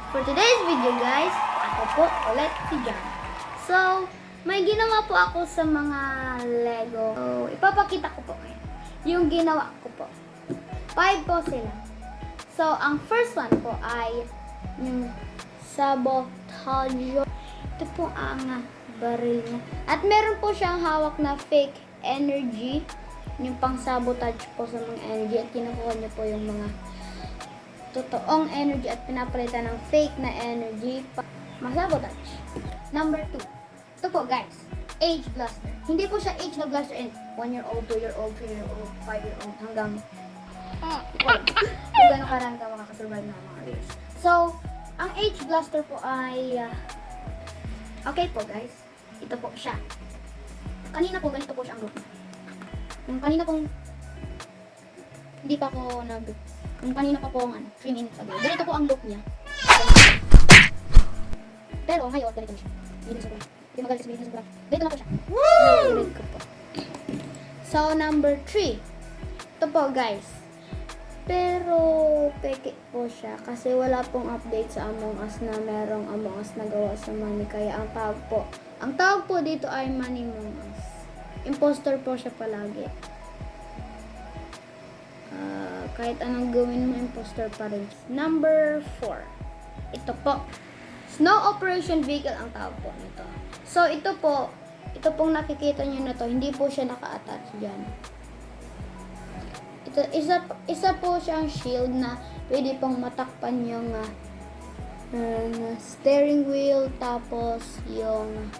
For today's video guys, ako po ulit si John. So, may ginawa po ako sa mga Lego. So, ipapakita ko po ngayon yung ginawa ko po. 5 po sila. So, ang first one po ay yung sabotage. Ito po ang baril niya. At meron po siyang hawak na fake energy. Yung pang sabotage po sa mga energy. At kinukuha niya po yung mga totoong energy at pinapalitan ng fake na energy pa masabotage. Number 2. Ito po guys, age blaster. Hindi po siya age na blaster in 1 year old, 2 year old, 3 year old, 5 year old hanggang kung gano'n karang ka makakasurvive na mga years. So, ang age blaster po ay okay po guys. Ito po siya. Kanina po ganito po siya ang look. Yung kanina pong hindi pa ako yung kanina pa po ang 3 minutes ago. Ganito po ang look niya. Pero ngayon, ganito na siya. Hindi sa sobrang. Hindi magalit sabihin sa sobrang. Ganito na po siya. Woo! Ko po. So, number 3. Ito po guys. Pero, peke po siya. Kasi wala pong update sa Among Us na merong Among Us na gawa sa Money. Kaya ang tawag po dito ay Money Among Us. Imposter po siya palagi. Kahit anong gawin mo, imposter pa rin. Number 4. Ito po. Snow Operation Vehicle ang tawag po nito. So, ito pong nakikita nyo na to, hindi po siya naka-attach dyan. Ito, isa po siyang shield na pwede pong matakpan yung steering wheel, tapos yung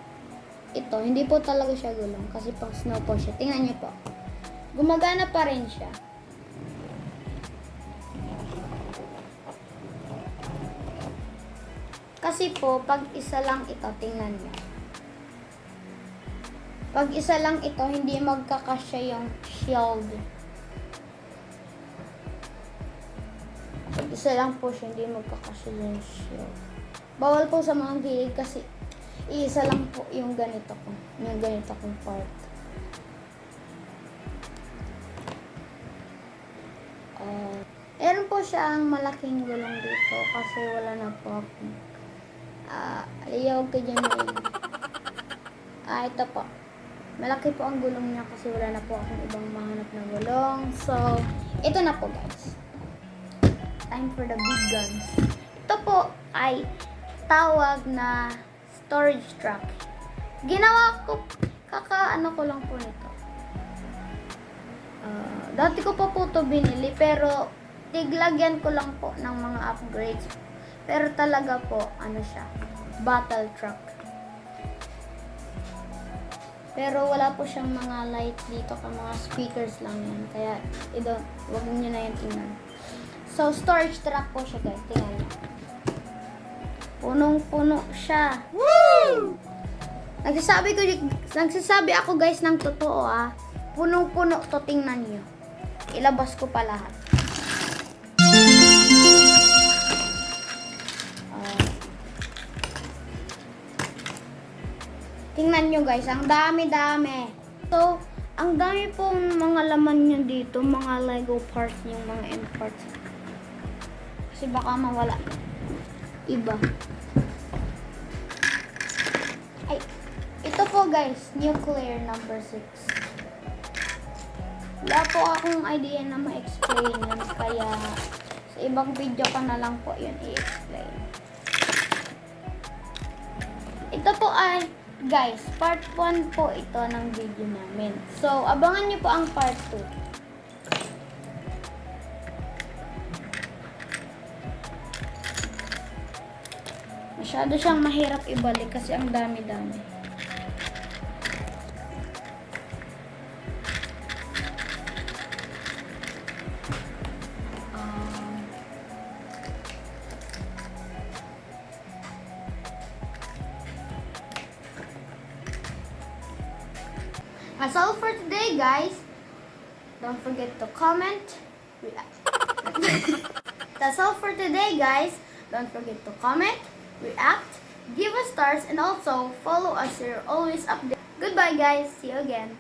ito, hindi po talaga siya gulong kasi pang snow po siya. Tingnan nyo po. Gumagana pa rin siya. Kasi po, pag isa lang ito, tingnan nyo. Pag isa lang ito, hindi magkakasya yung shield. Pag isa lang po siya, hindi magkakasya yung shield. Bawal po sa mga gilid kasi isa lang po yung ganito kong part. Meron po siyang malaking gulong dito kasi wala na po akong ayaw ka dyan rin. Ito po. Malaki po ang gulong niya kasi wala na po akong ibang mahanap na gulong. So, ito na po guys. Time for the big guns. Ito po ay tawag na storage truck. Ginawa ko, kakaano ko lang po nito. Dati ko pa po ito binili pero tiglagyan ko lang po ng mga upgrades. Pero talaga po, siya, battle truck. Pero wala po siyang mga light dito, mga speakers lang yan. Kaya, wag niyo na yan tingnan. So, storage truck po siya guys. Tingnan niyo. Punong-puno siya. Woo! Nagsasabi ako guys ng totoo Punong-puno to, tingnan niyo. Ilabas ko pa lahat. Tingnan nyo guys, ang dami-dami. So, ang dami pong mga laman nyo dito, mga Lego parts yung mga end parts. Kasi baka mawala. Iba. Ay, ito po guys, nuclear number 6. Wala po akong idea na ma-explain yun, kaya sa ibang video ko na lang po yun i-explain. Ito po ay guys, part 1 po ito ng video namin. So, abangan nyo po ang part 2. Masyado siyang mahirap ibalik kasi ang dami-dami. That's all for today, guys. Don't forget to comment. That's all for today, guys. Don't forget to comment, react, give us stars, and also follow us so you're always updated. Goodbye, guys. See you again.